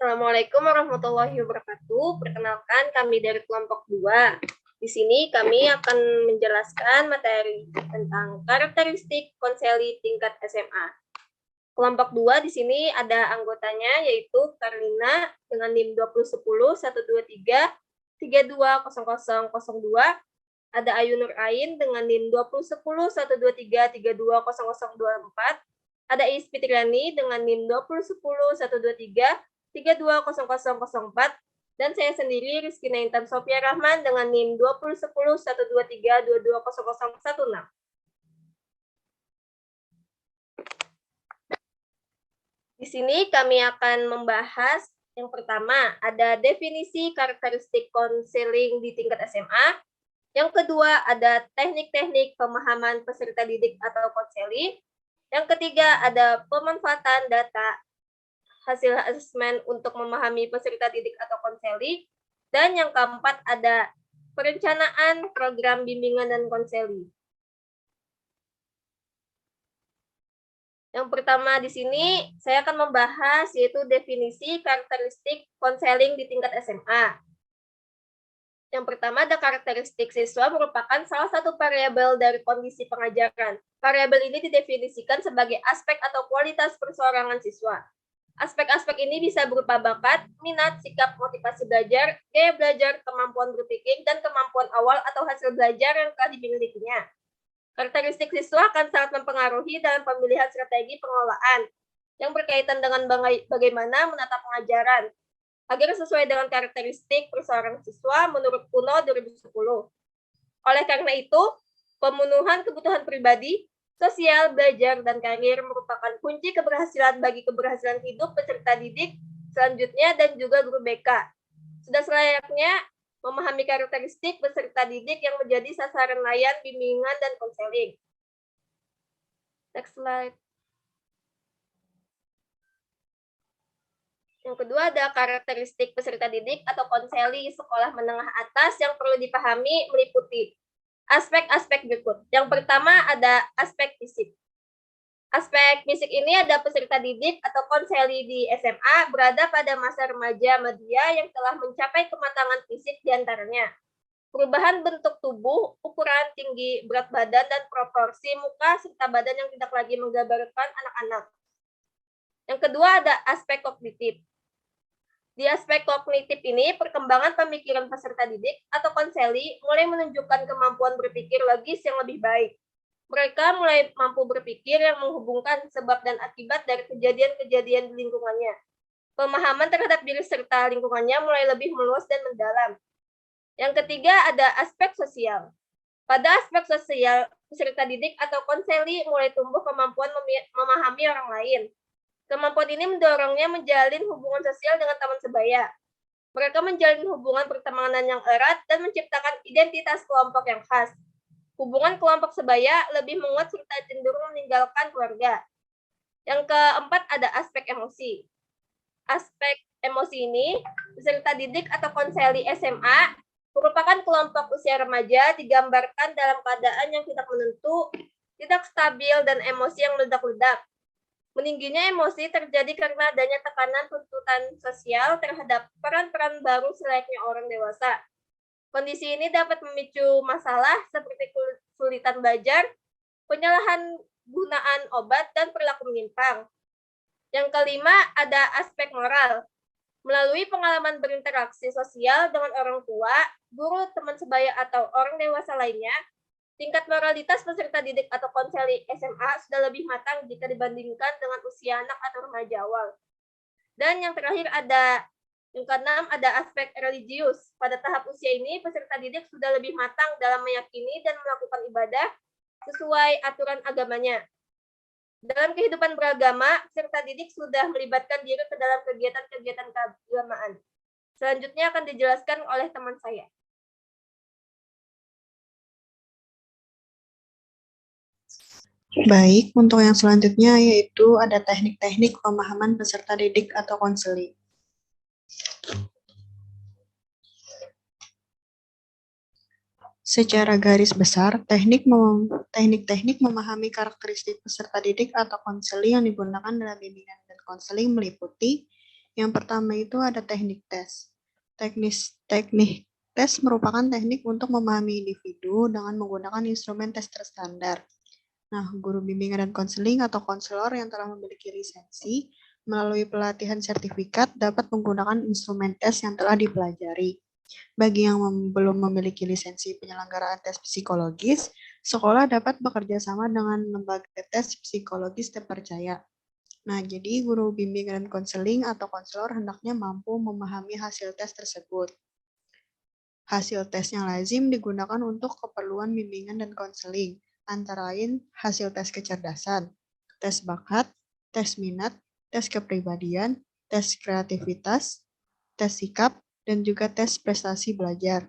Assalamualaikum warahmatullahi wabarakatuh. Perkenalkan, kami dari kelompok 2. Di sini kami akan menjelaskan materi tentang karakteristik konseli tingkat SMA. Kelompok 2 di sini ada anggotanya yaitu Karlina dengan NIM 2010 123 320002, ada Ayu Nur Ain dengan NIM 2010 123 320024, ada Is Fitriani dengan NIM 2010 123 320004, dan saya sendiri Rizky Naintan Sofia Rahman dengan NIM 2010 123 220016. Di sini kami akan membahas yang pertama ada definisi karakteristik konseling di tingkat SMA. Yang kedua ada teknik-teknik pemahaman peserta didik atau konseli. Yang ketiga ada pemanfaatan data hasil asesmen untuk memahami peserta didik atau konseli, dan yang keempat ada perencanaan program bimbingan dan konseli. Yang pertama di sini saya akan membahas yaitu definisi karakteristik konseling di tingkat SMA. Yang pertama ada karakteristik siswa merupakan salah satu variabel dari kondisi pengajaran. Variabel ini didefinisikan sebagai aspek atau kualitas perseorangan siswa. Aspek-aspek ini bisa berupa bakat, minat, sikap, motivasi belajar, gaya belajar, kemampuan berpikir, dan kemampuan awal atau hasil belajar yang telah dimilikinya. Karakteristik siswa akan sangat mempengaruhi dalam pemilihan strategi pengelolaan yang berkaitan dengan bagaimana menata pengajaran agar sesuai dengan karakteristik perseorangan siswa menurut UNO 2010. Oleh karena itu, pemenuhan kebutuhan pribadi, sosial, belajar, dan karir merupakan kunci keberhasilan bagi keberhasilan hidup peserta didik selanjutnya dan juga guru BK. Sudah selayaknya memahami karakteristik peserta didik yang menjadi sasaran layan, bimbingan, dan konseling. Next slide. Yang kedua ada karakteristik peserta didik atau konseli sekolah menengah atas yang perlu dipahami meliputi aspek-aspek berikut. Yang pertama ada aspek fisik. Aspek fisik ini ada peserta didik atau konseli di SMA berada pada masa remaja media yang telah mencapai kematangan fisik diantaranya perubahan bentuk tubuh, ukuran, tinggi, berat badan, dan proporsi muka serta badan yang tidak lagi menggambarkan anak-anak. Yang kedua ada aspek kognitif. Di aspek kognitif ini, perkembangan pemikiran peserta didik atau konseli mulai menunjukkan kemampuan berpikir logis yang lebih baik. Mereka mulai mampu berpikir yang menghubungkan sebab dan akibat dari kejadian-kejadian di lingkungannya. Pemahaman terhadap diri serta lingkungannya mulai lebih meluas dan mendalam. Yang ketiga ada aspek sosial. Pada aspek sosial, peserta didik atau konseli mulai tumbuh kemampuan memahami orang lain. Kemampuan ini mendorongnya menjalin hubungan sosial dengan teman sebaya. Mereka menjalin hubungan pertemanan yang erat dan menciptakan identitas kelompok yang khas. Hubungan kelompok sebaya lebih menguat serta cenderung meninggalkan keluarga. Yang keempat ada aspek emosi. Aspek emosi ini, peserta didik atau konseli SMA merupakan kelompok usia remaja digambarkan dalam keadaan yang tidak menentu, tidak stabil, dan emosi yang meledak-ledak. Meningginya emosi terjadi karena adanya tekanan tuntutan sosial terhadap peran-peran baru selayaknya orang dewasa. Kondisi ini dapat memicu masalah seperti kesulitan belajar, penyalahan gunaan obat, dan perilaku menyimpang. Yang kelima, ada aspek moral. Melalui pengalaman berinteraksi sosial dengan orang tua, guru, teman sebaya, atau orang dewasa lainnya, tingkat moralitas peserta didik atau konseli SMA sudah lebih matang jika dibandingkan dengan usia anak atau remaja awal. Dan yang terakhir ada Yang keenam ada aspek religius. Pada tahap usia ini, peserta didik sudah lebih matang dalam meyakini dan melakukan ibadah sesuai aturan agamanya. Dalam kehidupan beragama, peserta didik sudah melibatkan diri ke dalam kegiatan-kegiatan keagamaan. Selanjutnya akan dijelaskan oleh teman saya. Baik, untuk yang selanjutnya yaitu ada teknik-teknik pemahaman peserta didik atau konseling. Secara garis besar, teknik-teknik memahami karakteristik peserta didik atau konseling yang digunakan dalam bimbingan dan konseling meliputi yang pertama itu ada teknik tes. Teknik tes merupakan teknik untuk memahami individu dengan menggunakan instrumen tes terstandar. Nah, guru bimbingan dan konseling atau konselor yang telah memiliki lisensi melalui pelatihan sertifikat dapat menggunakan instrumen tes yang telah dipelajari. Bagi yang belum memiliki lisensi penyelenggaraan tes psikologis, sekolah dapat bekerja sama dengan lembaga tes psikologis terpercaya. Nah, jadi guru bimbingan dan konseling atau konselor hendaknya mampu memahami hasil tes tersebut. Hasil tes yang lazim digunakan untuk keperluan bimbingan dan konseling, antara lain hasil tes kecerdasan, tes bakat, tes minat, tes kepribadian, tes kreativitas, tes sikap, dan juga tes prestasi belajar.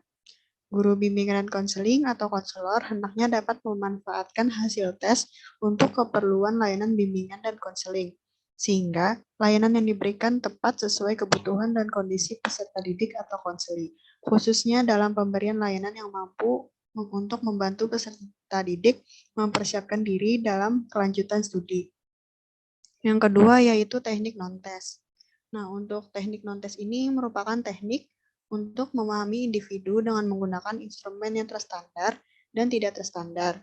Guru bimbingan dan konseling atau konselor hendaknya dapat memanfaatkan hasil tes untuk keperluan layanan bimbingan dan konseling, sehingga layanan yang diberikan tepat sesuai kebutuhan dan kondisi peserta didik atau konseling, khususnya dalam pemberian layanan yang mampu untuk membantu peserta didik mempersiapkan diri dalam kelanjutan studi. Yang kedua yaitu teknik non-tes. Nah, untuk teknik non-tes ini merupakan teknik untuk memahami individu dengan menggunakan instrumen yang terstandar dan tidak terstandar.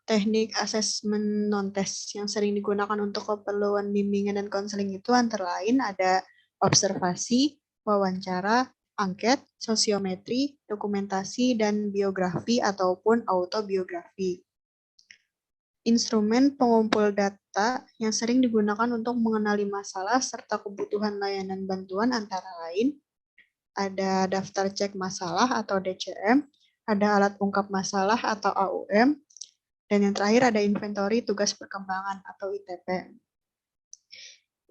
Teknik asesmen non-tes yang sering digunakan untuk keperluan bimbingan dan konseling itu antara lain ada observasi, wawancara, angket, sosiometri, dokumentasi, dan biografi ataupun autobiografi. Instrumen pengumpul data yang sering digunakan untuk mengenali masalah serta kebutuhan layanan bantuan antara lain ada daftar cek masalah atau DCM, ada alat ungkap masalah atau AUM, dan yang terakhir ada inventory tugas perkembangan atau ITP.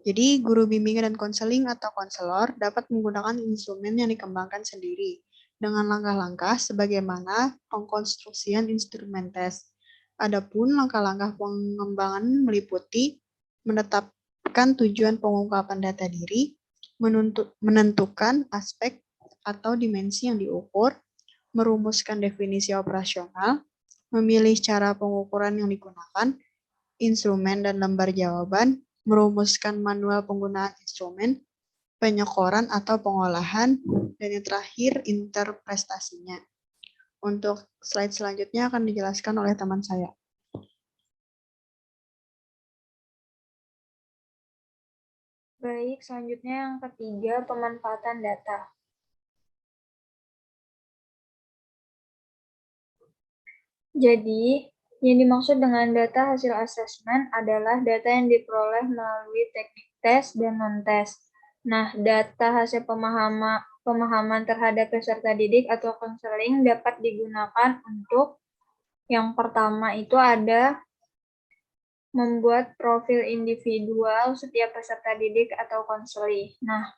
Jadi guru bimbingan dan konseling atau konselor dapat menggunakan instrumen yang dikembangkan sendiri dengan langkah-langkah sebagaimana pengkonstruksian instrumen tes. Adapun langkah-langkah pengembangan meliputi menetapkan tujuan pengungkapan data diri, menentukan aspek atau dimensi yang diukur, merumuskan definisi operasional, memilih cara pengukuran yang digunakan, instrumen dan lembar jawaban, merumuskan manual penggunaan instrumen, penyekoran atau pengolahan, dan yang terakhir interpretasinya. Untuk slide selanjutnya akan dijelaskan oleh teman saya. Baik, selanjutnya yang ketiga, pemanfaatan data. Jadi, yang dimaksud dengan data hasil asesmen adalah data yang diperoleh melalui teknik tes dan non-tes. Nah, data hasil pemahaman terhadap peserta didik atau konseling dapat digunakan untuk yang pertama itu ada membuat profil individual setiap peserta didik atau konseling. Nah,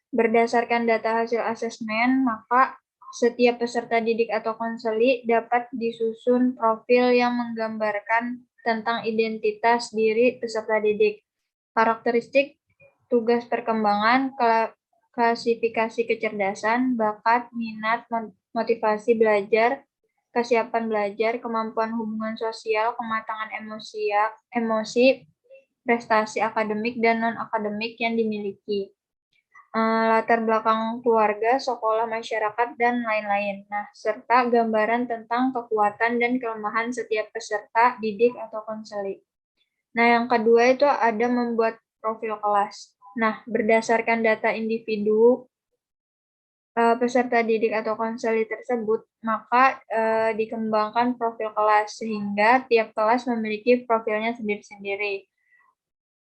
berdasarkan data hasil asesmen, maka setiap peserta didik atau konseli dapat disusun profil yang menggambarkan tentang identitas diri peserta didik, karakteristik, tugas perkembangan, klasifikasi kecerdasan, bakat, minat, motivasi belajar, kesiapan belajar, kemampuan hubungan sosial, kematangan emosi, prestasi akademik dan non-akademik yang dimiliki, latar belakang keluarga, sekolah, masyarakat, dan lain-lain. Nah, serta gambaran tentang kekuatan dan kelemahan setiap peserta didik atau konseling. Nah, yang kedua itu ada membuat profil kelas. Nah, berdasarkan data individu peserta didik atau konseli tersebut, maka dikembangkan profil kelas sehingga tiap kelas memiliki profilnya sendiri-sendiri.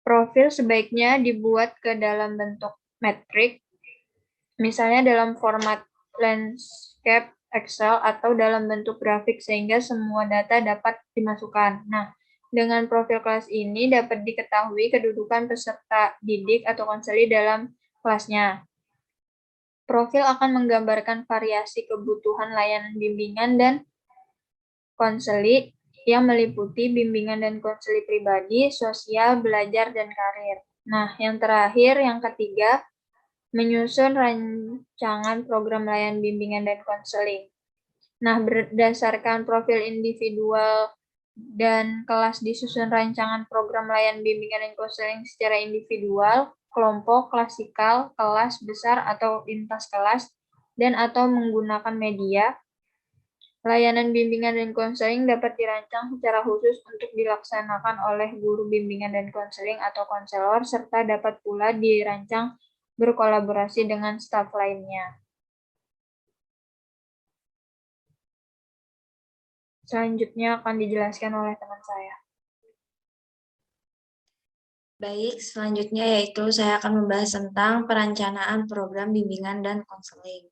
Profil sebaiknya dibuat ke dalam bentuk metrik misalnya dalam format landscape Excel atau dalam bentuk grafik sehingga semua data dapat dimasukkan. Nah, dengan profil kelas ini dapat diketahui kedudukan peserta didik atau konseli dalam kelasnya. Profil akan menggambarkan variasi kebutuhan layanan bimbingan dan konseli yang meliputi bimbingan dan konseli pribadi, sosial, belajar, dan karir. Nah, yang terakhir, yang ketiga, menyusun rancangan program layanan bimbingan dan konseling. Nah, berdasarkan profil individual dan kelas disusun rancangan program layanan bimbingan dan konseling secara individual, kelompok, klasikal, kelas besar atau lintas kelas, dan atau menggunakan media. Layanan bimbingan dan konseling dapat dirancang secara khusus untuk dilaksanakan oleh guru bimbingan dan konseling atau konselor, serta dapat pula dirancang berkolaborasi dengan staf lainnya. Selanjutnya akan dijelaskan oleh teman saya. Baik, selanjutnya yaitu saya akan membahas tentang perencanaan program bimbingan dan konseling.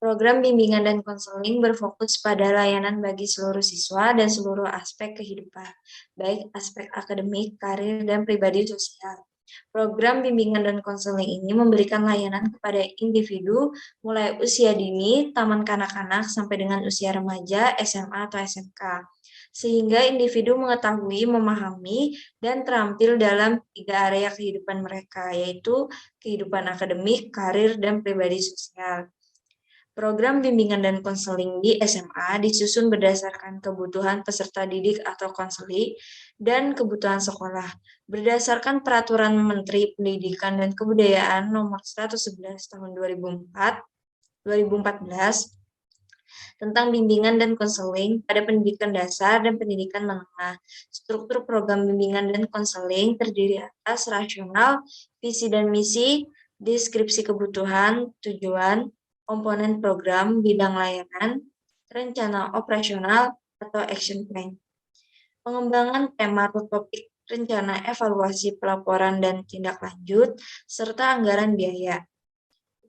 Program bimbingan dan konseling berfokus pada layanan bagi seluruh siswa dan seluruh aspek kehidupan, baik aspek akademik, karir, dan pribadi sosial. Program bimbingan dan konseling ini memberikan layanan kepada individu mulai usia dini, taman kanak-kanak, sampai dengan usia remaja, SMA atau SMK. Sehingga individu mengetahui, memahami, dan terampil dalam 3 area kehidupan mereka, yaitu kehidupan akademik, karir, dan pribadi sosial. Program bimbingan dan konseling di SMA disusun berdasarkan kebutuhan peserta didik atau konseli dan kebutuhan sekolah. Berdasarkan Peraturan Menteri Pendidikan dan Kebudayaan Nomor 111 Tahun 2014 tentang bimbingan dan konseling pada pendidikan dasar dan pendidikan menengah. Struktur program bimbingan dan konseling terdiri atas rasional, visi dan misi, deskripsi kebutuhan, tujuan, komponen program, bidang layanan, rencana operasional, atau action plan. Pengembangan tema atau topik, rencana evaluasi pelaporan dan tindak lanjut, serta anggaran biaya.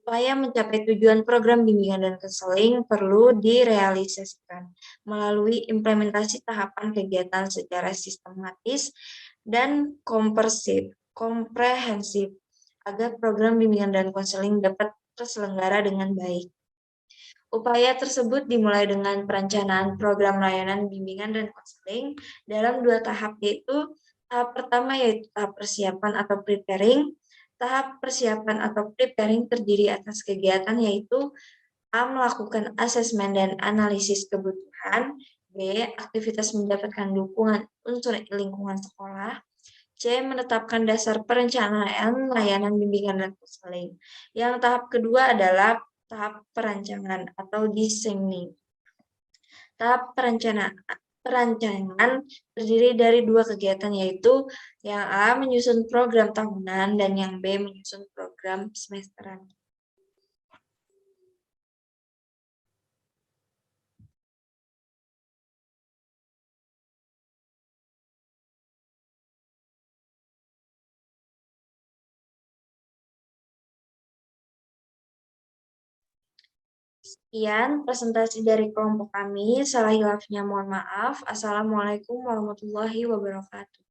Upaya mencapai tujuan program bimbingan dan konseling perlu direalisasikan melalui implementasi tahapan kegiatan secara sistematis dan komprehensif agar program bimbingan dan konseling dapat terselenggara dengan baik. Upaya tersebut dimulai dengan perencanaan program layanan bimbingan dan konseling dalam 2 tahap, yaitu tahap pertama yaitu tahap persiapan atau preparing. Tahap persiapan atau preparing terdiri atas kegiatan yaitu A. Melakukan asesmen dan analisis kebutuhan, B. Aktivitas mendapatkan dukungan unsur lingkungan sekolah, C. Menetapkan dasar perencanaan layanan bimbingan dan konseling. Yang tahap kedua adalah tahap perancangan atau designing. Tahap perancangan terdiri dari 2 kegiatan yaitu yang A. Menyusun program tahunan dan yang B. Menyusun program semesteran. Sekian presentasi dari kelompok kami. Salah hilafnya mohon maaf. Assalamualaikum warahmatullahi wabarakatuh.